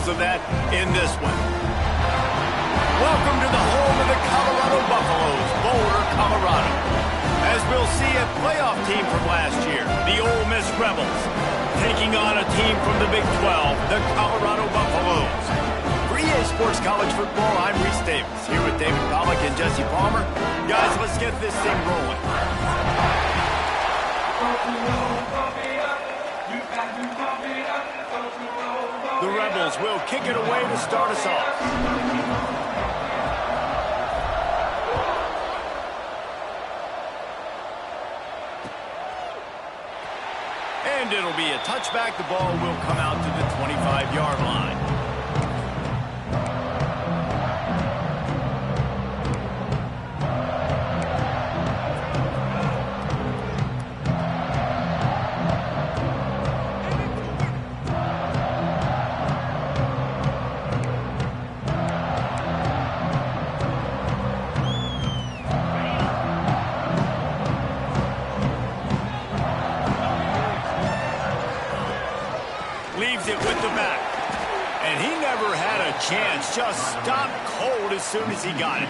examples of that in this one. Welcome to the home of the Colorado Buffaloes, Boulder, Colorado. As we'll see, a playoff team from last year, the Ole Miss Rebels, taking on a team from the Big 12, the Colorado Buffaloes. For EA Sports College Football, I'm Reese Davis, here with David Pollack and Jesse Palmer. Guys, let's get this thing rolling. The Rebels will kick it away to start us off. And it'll be a touchback. The ball will come out to the 25-yard line. Leaves it with the back. And he never had a chance. Just stopped cold as soon as he got it.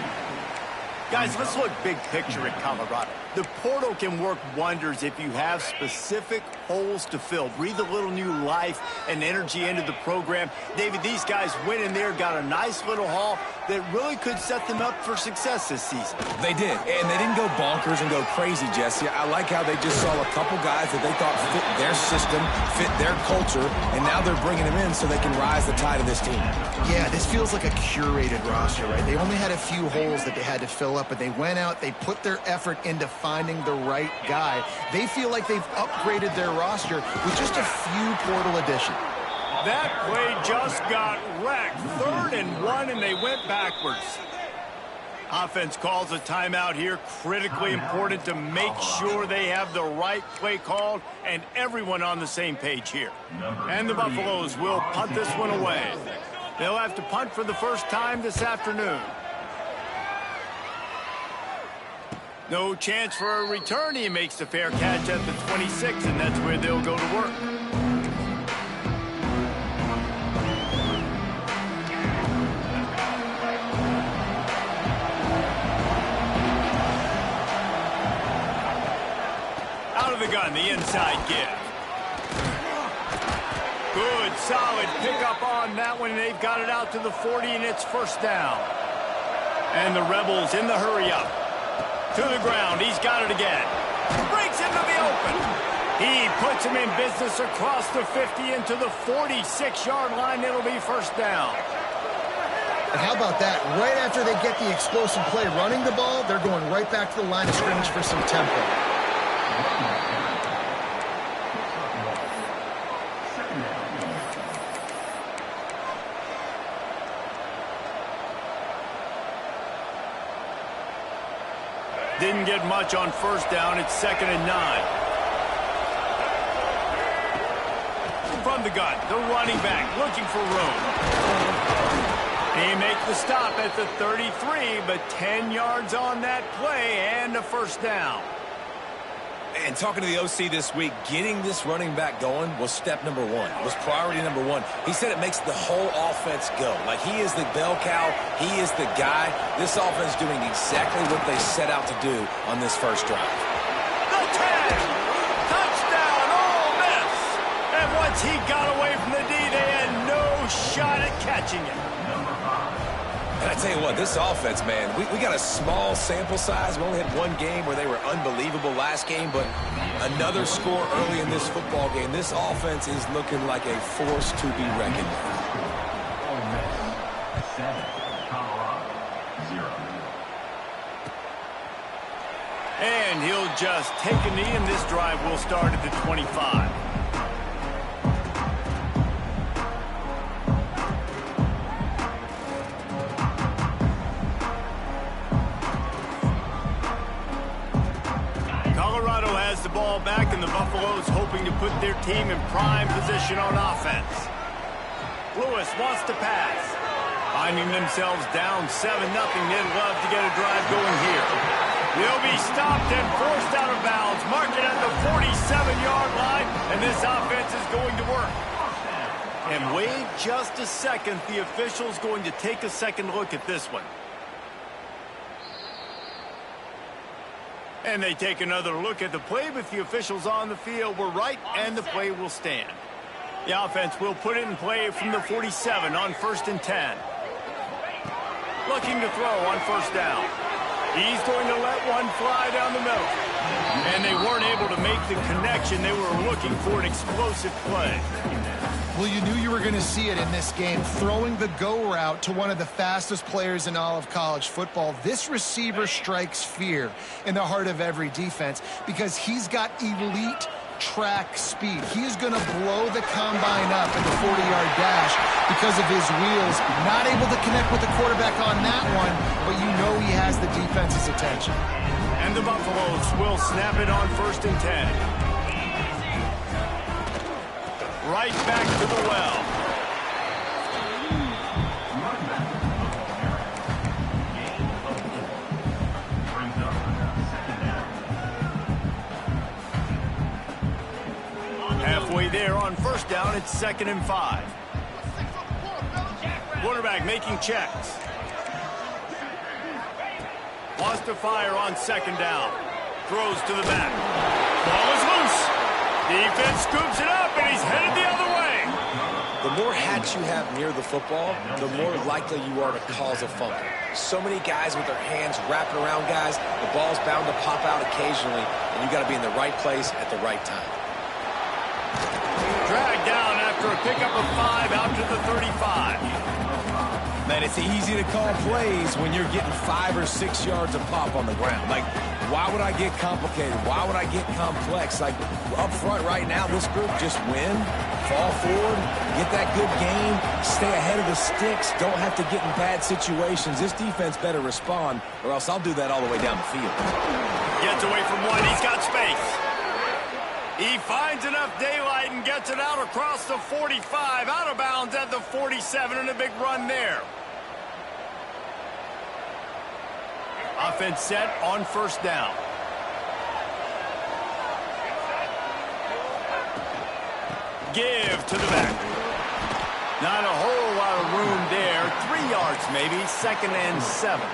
Guys, let's look big picture at Colorado. The portal can work wonders if you have specific holes to fill. Breathe a little new life and energy into the program. David, these guys went in there, got a nice little haul that really could set them up for success this season. They did, and they didn't go bonkers and go crazy, Jesse. I like how they just saw a couple guys that they thought fit their system, fit their culture, and now they're bringing them in so they can rise the tide of this team. Yeah, this feels like a curated roster, right? They only had a few holes that they had to fill up, but they went out, they put their effort into finding the right guy. They feel like they've upgraded their roster with just a few portal additions. That play just got wrecked. 3rd and 1, and they went backwards. Offense calls a timeout here. Critically important to make sure they have the right play called and everyone on the same page here. And the Buffaloes will punt this one away. They'll have to punt for the first time this afternoon. No chance for a return. He makes the fair catch at the 26, and that's where they'll go to work. Out of the gun, the inside give. Good, solid pickup on that one. They've got it out to the 40, and it's first down. And the Rebels in the hurry up. To the ground, he's got it again. Breaks into the open. He puts him in business across the 50 into the 46-yard line. It'll be first down. And how about that? Right after they get the explosive play running the ball, they're going right back to the line of scrimmage for some tempo. Didn't get much on first down. It's 2nd and 9. From the gun, the running back looking for room. He makes the stop at the 33, but 10 yards on that play and a first down. And talking to the OC this week, getting this running back going was step number 1, was priority number 1. He said it makes the whole offense go. Like, he is the bell cow, he is the guy. This offense doing exactly what they set out to do on this first drive. The 10! Touchdown, Ole Miss! And once he got away from the D, they had no shot at catching it. And I tell you what, this offense, man, we got a small sample size. We only had one game where they were unbelievable last game, but another score early in this football game. This offense is looking like a force to be reckoned with. Ole Miss 7, Colorado 0. And he'll just take a knee, and this drive will start at the 25. Colorado has the ball back, and the Buffaloes hoping to put their team in prime position on offense. Lewis wants to pass. Finding themselves down 7-0, they'd love to get a drive going here. They'll be stopped and forced out of bounds. Mark it at the 47-yard line, and this offense is going to work. And wait just a second. The official's going to take a second look at this one. And they take another look at the play with the officials on the field. We're right, and the play will stand. The offense will put it in play from the 47 on 1st and 10. Looking to throw on 1st down. He's going to let one fly down the middle. And they weren't able to make the connection. They were looking for an explosive play. Well, you knew you were going to see it in this game, throwing the go route to one of the fastest players in all of college football. This receiver strikes fear in the heart of every defense because he's got elite track speed. He is going to blow the combine up in the 40-yard dash because of his wheels. Not able to connect with the quarterback on that one, but you know he has the defense's attention. And the Buffaloes will snap it on 1st and 10. Right back to the well. Halfway there on 1st down, it's 2nd and 5. Quarterback making checks. Wants to fire on 2nd down. Throws to the back. Ball is loose. Defense scoops it up, and he's headed the other way. The more hats you have near the football, the more likely you are to cause a fumble. So many guys with their hands wrapping around guys, the ball's bound to pop out occasionally, and you got to be in the right place at the right time. Dragged down after a pickup of 5 out to the 35. Man, it's easy to call plays when you're getting 5 or 6 yards of pop on the ground. Like, why would I get complicated? Why would I get complex? Like, up front right now, this group just win, fall forward, get that good game, stay ahead of the sticks, don't have to get in bad situations. This defense better respond, or else I'll do that all the way down the field. Gets away from one. He's got space. He finds enough daylight and gets it out across the 45, out of bounds at the 47, and a big run there. Offense set on 1st down. Give to the back. Not a whole lot of room there. 3 yards maybe. 2nd and 7.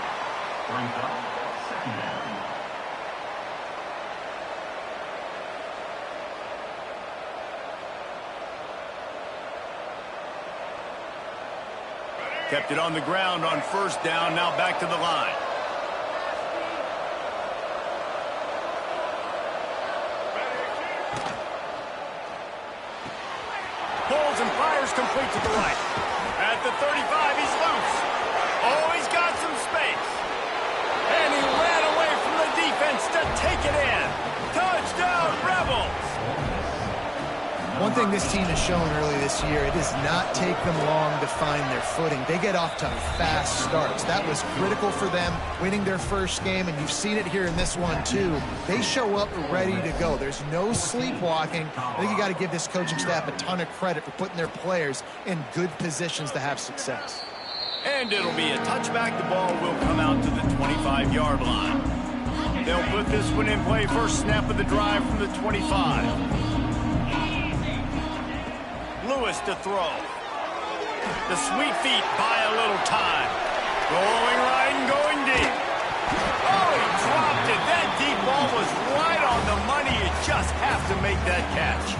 Kept it on the ground on 1st down. Now back to the line. Pulls and fires complete to the right. At the 35, he's loose. Oh, he's got some space. And he ran away from the defense to take it in. Touchdown, Rebels! One thing this team has shown early this year, it does not take them long to find their footing. They get off to fast starts. That was critical for them, winning their first game, and you've seen it here in this one too. They show up ready to go. There's no sleepwalking. I think you got to give this coaching staff a ton of credit for putting their players in good positions to have success. And it'll be a touchback. The ball will come out to the 25-yard line. They'll put this one in play. First snap of the drive from the 25. Lewis to throw. The sweet feet buy a little time. Going right and going deep. Oh, he dropped it. That deep ball was right on the money. You just have to make that catch.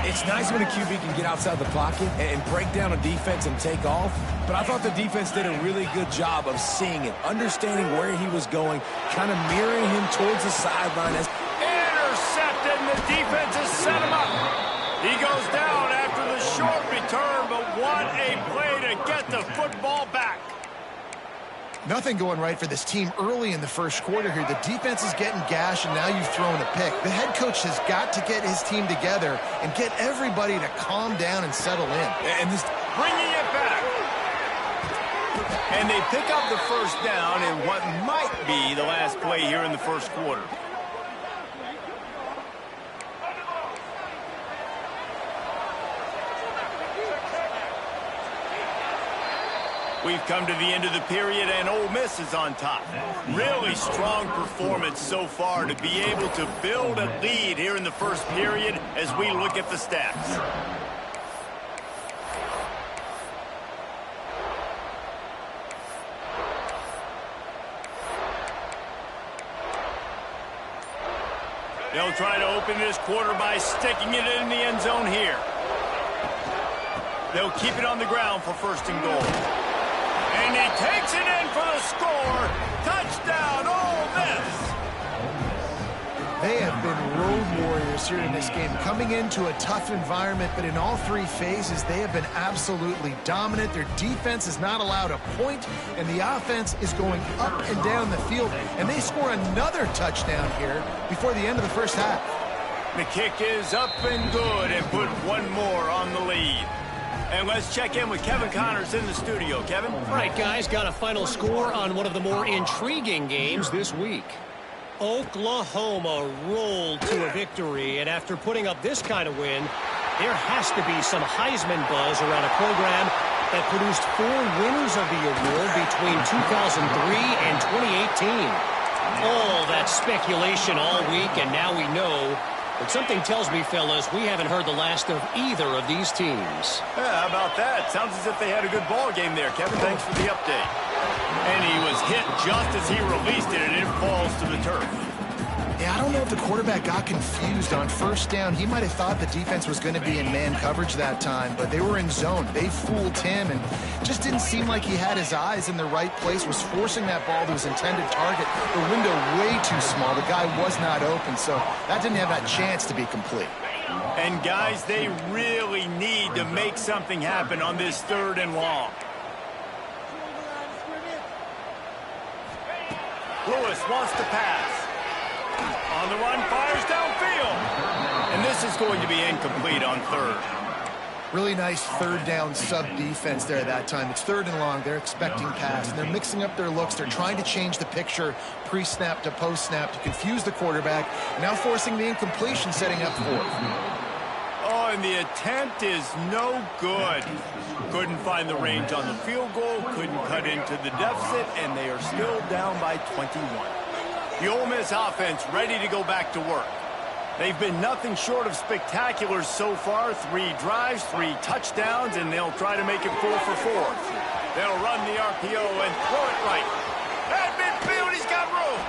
It's nice when a QB can get outside the pocket and break down a defense and take off, but I thought the defense did a really good job of seeing it, understanding where he was going, kind of mirroring him towards the sideline. Intercepted, and the defense has set him up. He goes down after the short return, but what a play to get the football back. Nothing going right for this team early in the first quarter here. The defense is getting gashed, and now you've thrown a pick. The head coach has got to get his team together and get everybody to calm down and settle in. And this bringing it back. And they pick up the first down in what might be the last play here in the first quarter. We've come to the end of the period, and Ole Miss is on top. Really strong performance so far to be able to build a lead here in the first period as we look at the stats. They'll try to open this quarter by sticking it in the end zone here. They'll keep it on the ground for first and goal. And he takes it in for the score. Touchdown, Ole Miss. They have been road warriors here in this game, coming into a tough environment, but in all three phases, they have been absolutely dominant. Their defense is not allowed a point, and the offense is going up and down the field, and they score another touchdown here before the end of the first half. The kick is up and good, and put one more on the lead. And let's check in with Kevin Connors in the studio. Kevin? All right, guys, got a final score on one of the more intriguing games this week. Oklahoma rolled to a victory, and after putting up this kind of win, there has to be some Heisman buzz around a program that produced 4 winners of the award between 2003 and 2018. All that speculation all week, and now we know. But something tells me, fellas, we haven't heard the last of either of these teams. Yeah, how about that? Sounds as if they had a good ball game there. Kevin, thanks for the update. And he was hit just as he released it, and it falls to the turf. Yeah, I don't know if the quarterback got confused on first down. He might have thought the defense was going to be in man coverage that time, but they were in zone. They fooled him, and just didn't seem like he had his eyes in the right place, was forcing that ball to his intended target. The window way too small. The guy was not open, so that didn't have that chance to be complete. And, guys, they really need to make something happen on this 3rd and long. Lewis wants to pass. On the run, fires downfield. And this is going to be incomplete on 3rd. Really nice 3rd down sub-defense there that time. It's 3rd and long. They're expecting pass, and they're mixing up their looks. They're trying to change the picture pre-snap to post-snap to confuse the quarterback, now forcing the incompletion, setting up 4th. Oh, and the attempt is no good. Couldn't find the range on the field goal, couldn't cut into the deficit, and they are still down by 21. The Ole Miss offense ready to go back to work. They've been nothing short of spectacular so far. 3 drives, 3 touchdowns, and they'll try to make it 4 for 4. They'll run the RPO and throw it right. At midfield, he's got room.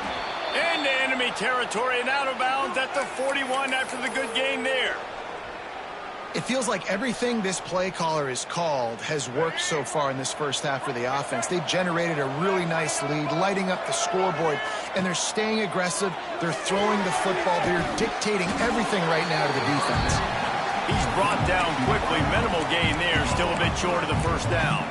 Into enemy territory and out of bounds at the 41 after the good game there. It feels like everything this play caller has called has worked so far in this first half for the offense. They've generated a really nice lead, lighting up the scoreboard, and they're staying aggressive. They're throwing the football. They're dictating everything right now to the defense. He's brought down quickly. Minimal gain there, still a bit short of the first down.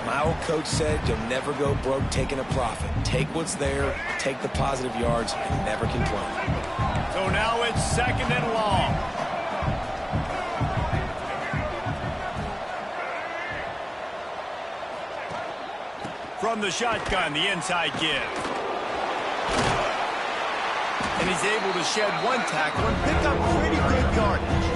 My old coach said you'll never go broke taking a profit. Take what's there, take the positive yards, and never complain. So now it's 2nd and long. From the shotgun, the inside give. And he's able to shed 1 tackle and pick up pretty good yardage.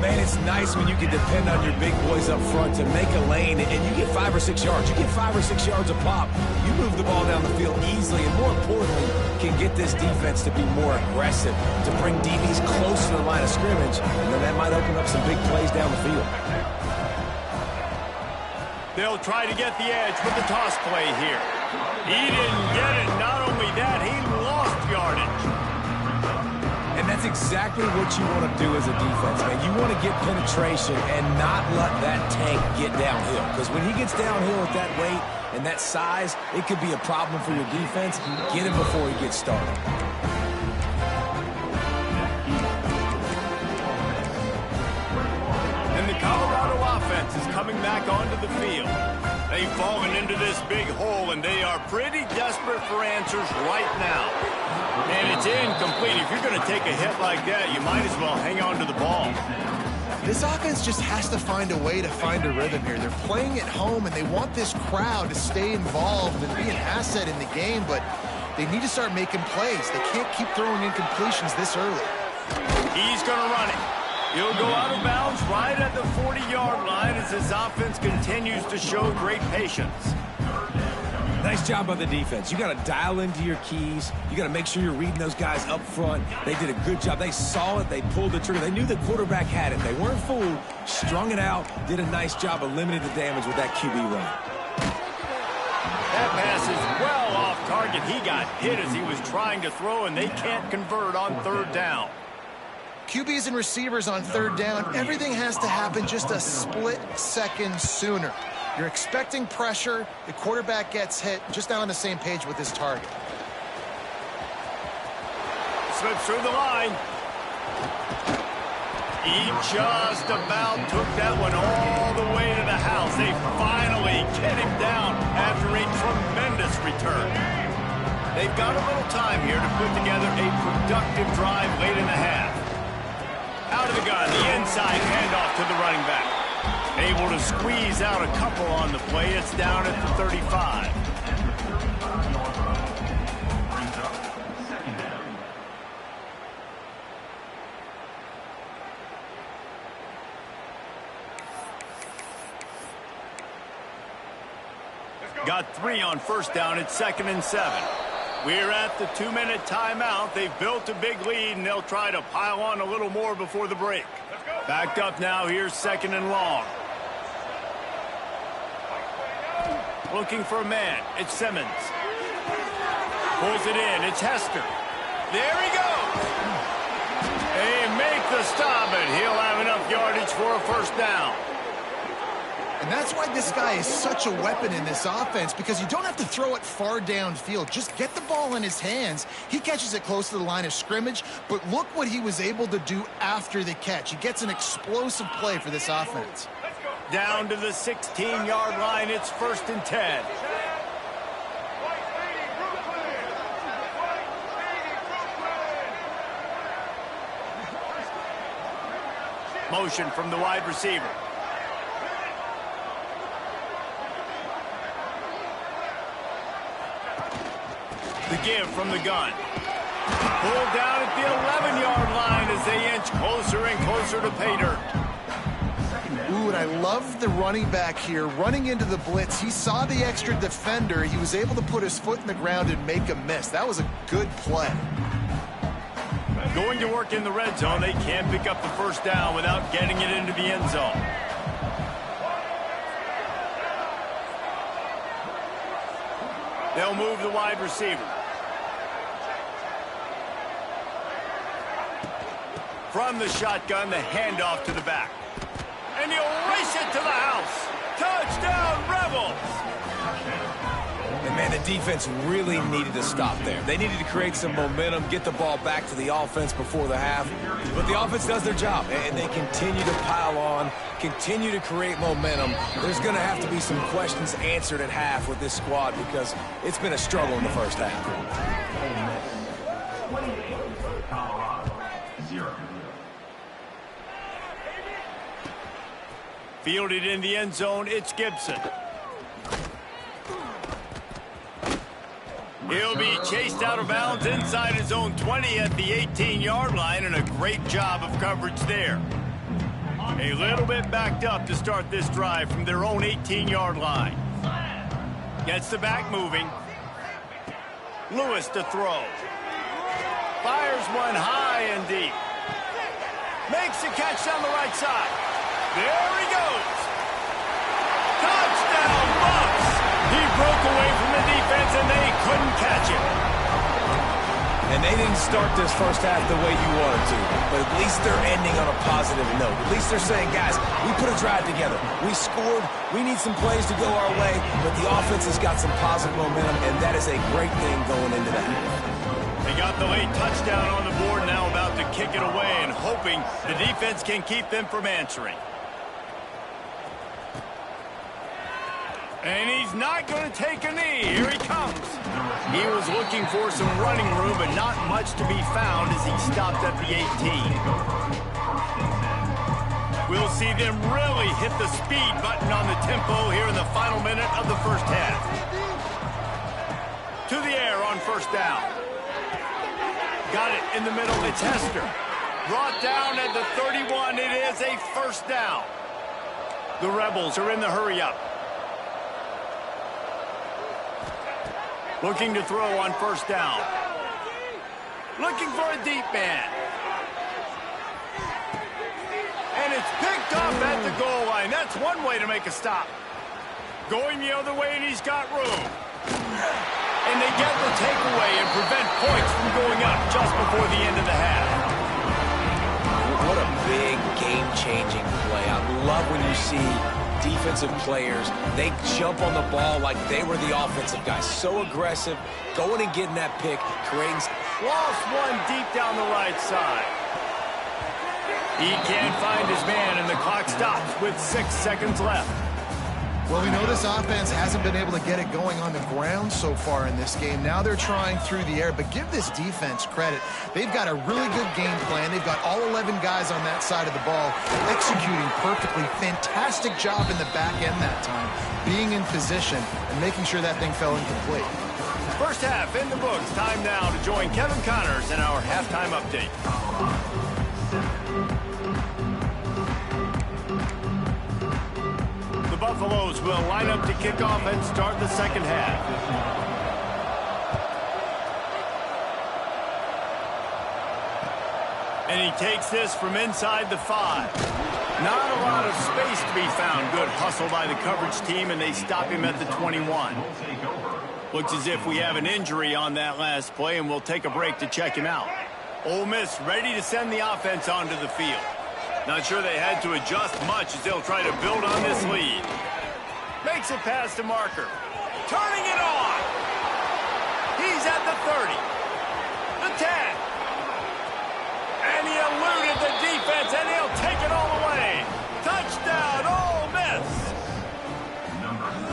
Man, it's nice when you can depend on your big boys up front to make a lane, and you get 5 or 6 yards. You get 5 or 6 yards a pop. You move the ball down the field easily, and more importantly, can get this defense to be more aggressive, to bring DBs close to the line of scrimmage, and then that might open up some big plays down the field. They'll try to get the edge with the toss play here. He didn't get it. Not only that, he lost yardage. And that's exactly what you want to do as a defense, man. You want to get penetration and not let that tank get downhill. Because when he gets downhill at that weight and that size, it could be a problem for your defense. Get him before he gets started. And the Colorado offense is coming back onto the field. They've fallen into this big hole, and they are pretty desperate for answers right now. And it's incomplete. If you're going to take a hit like that, you might as well hang on to the ball. This offense just has to find a way to find a rhythm here. They're playing at home, and they want this crowd to stay involved and be an asset in the game, but they need to start making plays. They can't keep throwing incompletions this early. He's going to run it. He'll go out of bounds right at the 40-yard line as his offense continues to show great patience. Nice job by the defense. You got to dial into your keys. You got to make sure you're reading those guys up front. They did a good job. They saw it. They pulled the trigger. They knew the quarterback had it. They weren't fooled. Strung it out. Did a nice job of limiting the damage with that QB run. That pass is well off target. He got hit as he was trying to throw, and they can't convert on third down. QBs and receivers on third down, everything has to happen just a split second sooner. You're expecting pressure, the quarterback gets hit, just not on the same page with his target. Slips through the line. He just about took that one all the way to the house. They finally get him down after a tremendous return. They've got a little time here to put together a productive drive late in the half. Out of the gun, the inside handoff to the running back. Able to squeeze out a couple on the play. It's down at the 35. Got 3 on first down. It's 2nd and 7. We're at the 2-minute timeout. They've built a big lead, and they'll try to pile on a little more before the break. Backed up now. Here's 2nd and long. Looking for a man. It's Simmons. Pulls it in. It's Hester. There he goes. They make the stop, and he'll have enough yardage for a first down. And that's why this guy is such a weapon in this offense, because you don't have to throw it far downfield. Just get the ball in his hands. He catches it close to the line of scrimmage, but look what he was able to do after the catch. He gets an explosive play for this offense. Down to the 16-yard line. It's 1st and 10. Motion from the wide receiver. The give from the gun. Pulled down at the 11-yard line as they inch closer and closer to pay dirt. Ooh, and I love the running back here running into the blitz. He saw the extra defender. He was able to put his foot in the ground and make a miss. That was a good play. Going to work in the red zone. They can't pick up the first down without getting it into the end zone. They'll move the wide receiver. From the shotgun, the handoff to the back. And he'll race it to the house. Touchdown, Rebels! And, man, the defense really needed to stop there. They needed to create some momentum, get the ball back to the offense before the half. But the offense does their job, and they continue to pile on, continue to create momentum. There's going to have to be some questions answered at half with this squad because it's been a struggle in the first half. 28, Colorado, 0. Fielded in the end zone, it's Gibson. He'll be chased out of bounds inside his own 20 at the 18-yard line, and a great job of coverage there. A little bit backed up to start this drive from their own 18-yard line. Gets the back moving. Lewis to throw. Fires one high and deep. Makes the catch down the right side. There he goes. Touchdown, Bucks! He broke away from the defense, and they couldn't catch him. And they didn't start this first half the way you wanted to, but at least they're ending on a positive note. At least they're saying, guys, we put a drive together. We scored. We need some plays to go our way, but the offense has got some positive momentum, and that is a great thing going into that. They got the late touchdown on the board, now about to kick it away and hoping the defense can keep them from answering. And he's not going to take a knee. Here he comes. He was looking for some running room, but not much to be found as he stopped at the 18. We'll see them really hit the speed button on the tempo here in the final minute of the first half. To the air on first down. Got it in the middle. It's Hester. Brought down at the 31. It is a first down. The Rebels are in the hurry-up. Looking to throw on first down. Looking for a deep man. And it's picked off at the goal line. That's one way to make a stop. Going the other way, and he's got room. And they get the takeaway and prevent points from going up just before the end of the half. What a big game-changing play. I love when you see defensive players, they jump on the ball like they were the offensive guys. So aggressive, going and getting that pick, creating... Lost one deep down the right side. He can't find his man, and the clock stops with 6 seconds left. Well, we know this offense hasn't been able to get it going on the ground so far in this game. Now they're trying through the air, but give this defense credit. They've got a really good game plan. They've got all 11 guys on that side of the ball executing perfectly. Fantastic job in the back end that time, being in position and making sure that thing fell incomplete. First half in the books. Time now to join Kevin Connors in our halftime update. The Buffaloes will line up to kick off and start the second half. And he takes this from inside the 5. Not a lot of space to be found. Good hustle by the coverage team, and they stop him at the 21. Looks as if we have an injury on that last play, and we'll take a break to check him out. Ole Miss ready to send the offense onto the field. Not sure they had to adjust much as they'll try to build on this lead. Makes a pass to Marker. Turning it on. He's at the 30. The 10. And he eluded the defense, and he'll take it all the way. Touchdown, Ole Miss.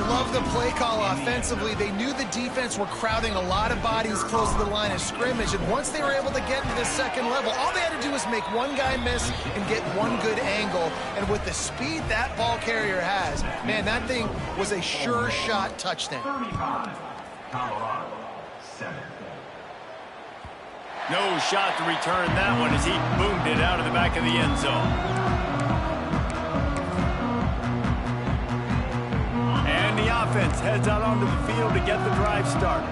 Love the play call offensively. They knew the defense were crowding a lot of bodies close to the line of scrimmage, and once they were able to get into the second level, all they had to do was make one guy miss and get one good angle. And with the speed that ball carrier has, man, that thing was a sure shot touchdown. 35, Colorado, 7. No shot to return that one as he boomed it out of the back of the end zone. And the offense heads out onto the field to get the drive started.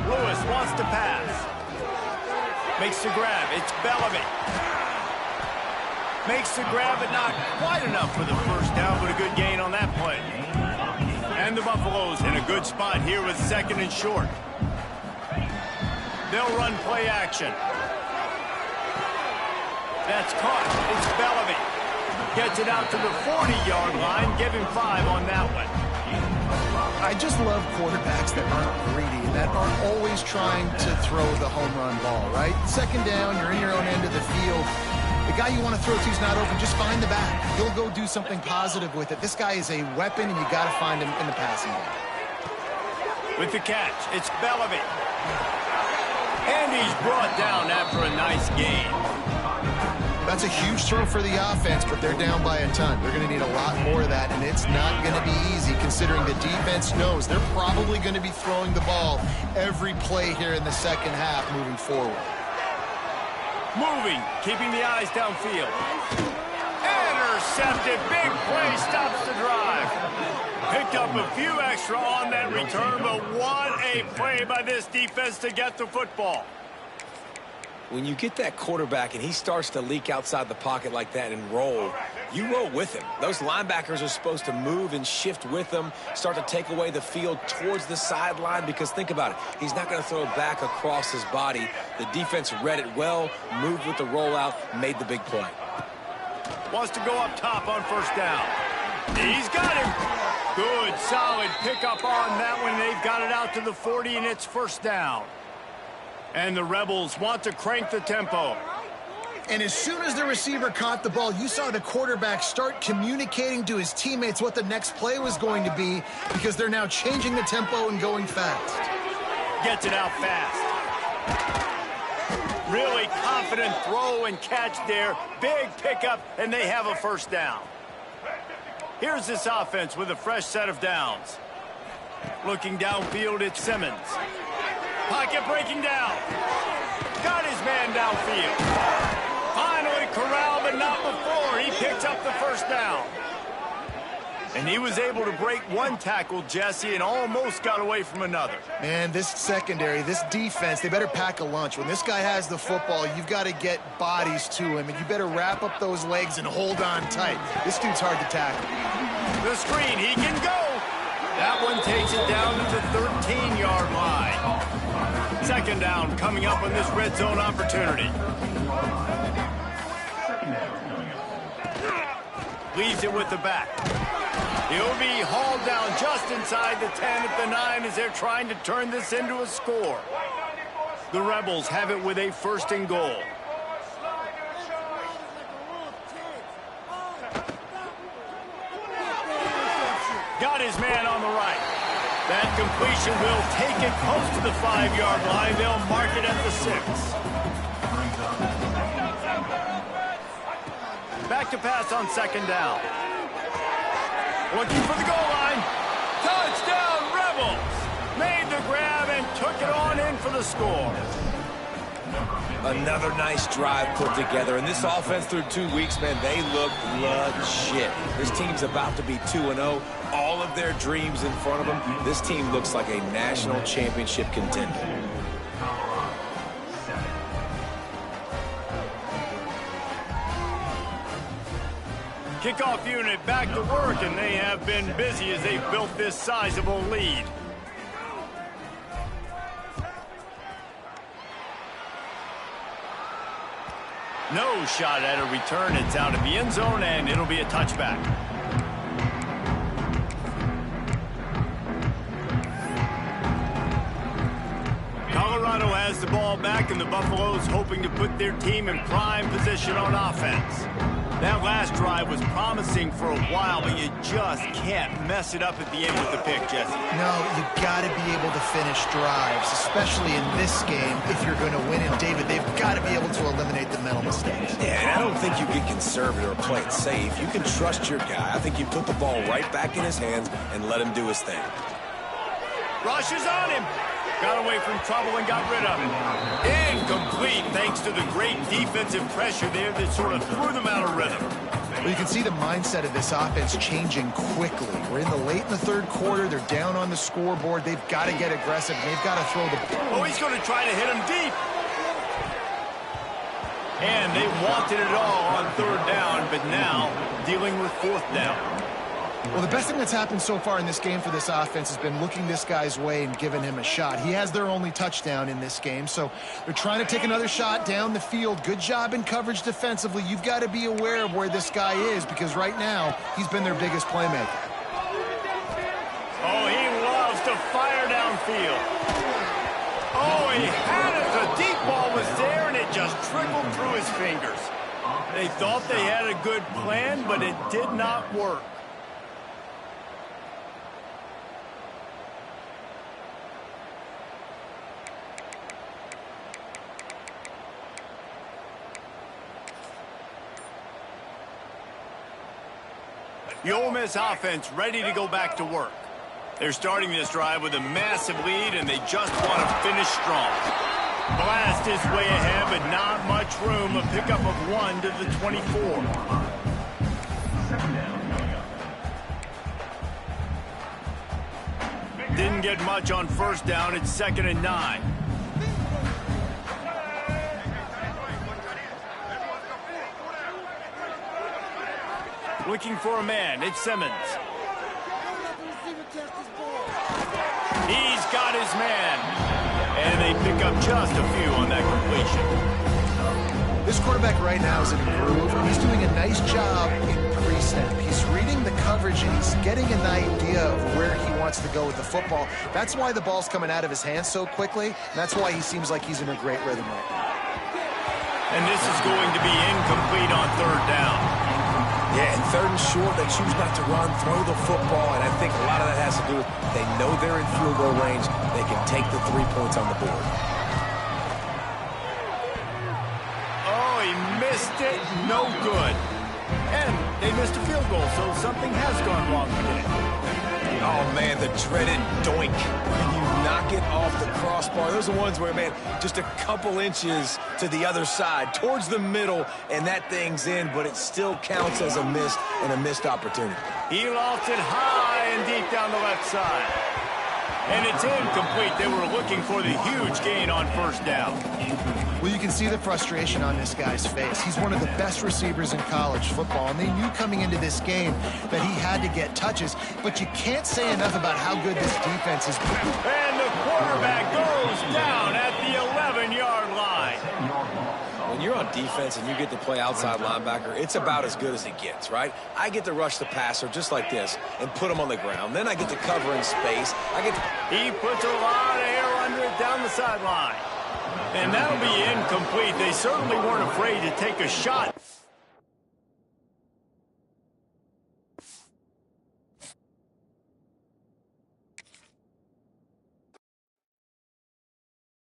Lewis wants to pass. Makes the grab. It's Bellamy. Makes the grab, but not quite enough for the first down, but a good gain on that play. And the Buffaloes in a good spot here with 2nd and short. They'll run play action. That's caught. It's Bellamy. Gets it out to the 40-yard line. Give him 5 on that one. I just love quarterbacks that aren't greedy, that aren't always trying to throw the home run ball, right? 2nd down, you're in your own end of the field. The guy you want to throw to is not open. Just find the back. He'll go do something positive with it. This guy is a weapon, and you got to find him in the passing game. With the catch, it's Bellamy. And he's brought down after a nice gain. That's a huge throw for the offense, but they're down by a ton. They're going to need a lot more of that, and it's not going to be easy considering the defense knows they're probably going to be throwing the ball every play here in the second half moving forward. Moving, keeping the eyes downfield. Intercepted, big play, stops the drive. Picked up a few extra on that return, but what a play by this defense to get the football. When you get that quarterback and he starts to leak outside the pocket like that and roll, you roll with him. Those linebackers are supposed to move and shift with him, start to take away the field towards the sideline, because think about it. He's not going to throw it back across his body. The defense read it well, moved with the rollout, made the big play. Wants to go up top on 1st down. He's got him. Good, solid pickup on that one. They've got it out to the 40, and it's 1st down. And the Rebels want to crank the tempo. And as soon as the receiver caught the ball, you saw the quarterback start communicating to his teammates what the next play was going to be, because they're now changing the tempo and going fast. Gets it out fast. Really confident throw and catch there. Big pickup, and they have a 1st down. Here's this offense with a fresh set of downs. Looking downfield, it's Simmons. Pocket breaking down. Got his man downfield. Finally corralled, but not before. He picks up the 1st down. And he was able to break one tackle, Jesse, and almost got away from another. Man, this secondary, this defense, they better pack a lunch. When this guy has the football, you've got to get bodies to him, and you better wrap up those legs and hold on tight. This dude's hard to tackle. The screen, he can go. That one takes it down to the 13-yard line. Second down coming up on this red zone opportunity. Leaves it with the back. He'll be hauled down just inside the 10 at the 9 as they're trying to turn this into a score. The Rebels have it with a first and goal. Got his man on the right. That completion will take it close to the 5-yard line. They'll mark it at the 6. Back to pass on second down. Looking for the goal line. Touchdown, Rebels! Made the grab and took it on in for the score. Another nice drive put together. And this offense through 2 weeks, man, they look legit. This team's about to be 2-0. All of their dreams in front of them. This team looks like a national championship contender. Kickoff unit back to work, and they have been busy as they've built this sizable lead. No shot at a return. It's out of the end zone, and it'll be a touchback. Colorado has the ball back, and the Buffaloes hoping to put their team in prime position on offense. That last drive was promising for a while, but you just can't mess it up at the end with the pick, Jesse. No, you got to be able to finish drives, especially in this game if you're going to win. And David, they've got to be able to eliminate the mental mistakes. Yeah, and I don't think you get conservative or play it safe. You can trust your guy. I think you put the ball right back in his hands and let him do his thing. Rush is on him. Got away from trouble and got rid of it. Incomplete thanks to the great defensive pressure there that sort of threw them out of rhythm. Well, you can see the mindset of this offense changing quickly. We're in the third quarter. They're down on the scoreboard. They've got to get aggressive. They've got to throw the ball. Oh, he's going to try to hit him deep. And they wanted it all on third down, but now dealing with fourth down. Well, the best thing that's happened so far in this game for this offense has been looking this guy's way and giving him a shot. He has their only touchdown in this game, so they're trying to take another shot down the field. Good job in coverage defensively. You've got to be aware of where this guy is because right now he's been their biggest playmaker. Oh, he loves to fire downfield. Oh, he had it. The deep ball was there, and it just trickled through his fingers. They thought they had a good plan, but it did not work. The Ole Miss offense ready to go back to work. They're starting this drive with a massive lead, and they just want to finish strong. Blast is way ahead, but not much room. A pickup of 1 to the 24. Didn't get much on first down. It's 2nd and 9. Looking for a man. It's Simmons. He's got his man. And they pick up just a few on that completion. This quarterback right now is in a groove. He's doing a nice job in pre-snap. He's reading the coverage, and he's getting an idea of where he wants to go with the football. That's why the ball's coming out of his hands so quickly, and that's why he seems like he's in a great rhythm right now. And this is going to be incomplete on third down. Yeah, and third and short, they choose not to run, throw the football, and I think a lot of that has to do with they know they're in field goal range. They can take the 3 points on the board. Oh, he missed it. No good. And they missed a field goal, so something has gone wrong today. Oh, man, the dreaded doink. When you knock it off the crossbar, those are the ones where, man, just a couple inches to the other side, towards the middle, and that thing's in, but it still counts as a miss and a missed opportunity. He lofts it high and deep down the left side. And it's incomplete. They were looking for the huge gain on first down. Well, you can see the frustration on this guy's face. He's one of the best receivers in college football, and they knew coming into this game that he had to get touches, but you can't say enough about how good this defense is. And the quarterback goes down at the 11-yard line. When you're on defense and you get to play outside linebacker, it's about as good as it gets, right? I get to rush the passer just like this and put him on the ground. Then I get to cover in space. He puts a lot of air under it down the sideline. And that'll be incomplete. They certainly weren't afraid to take a shot.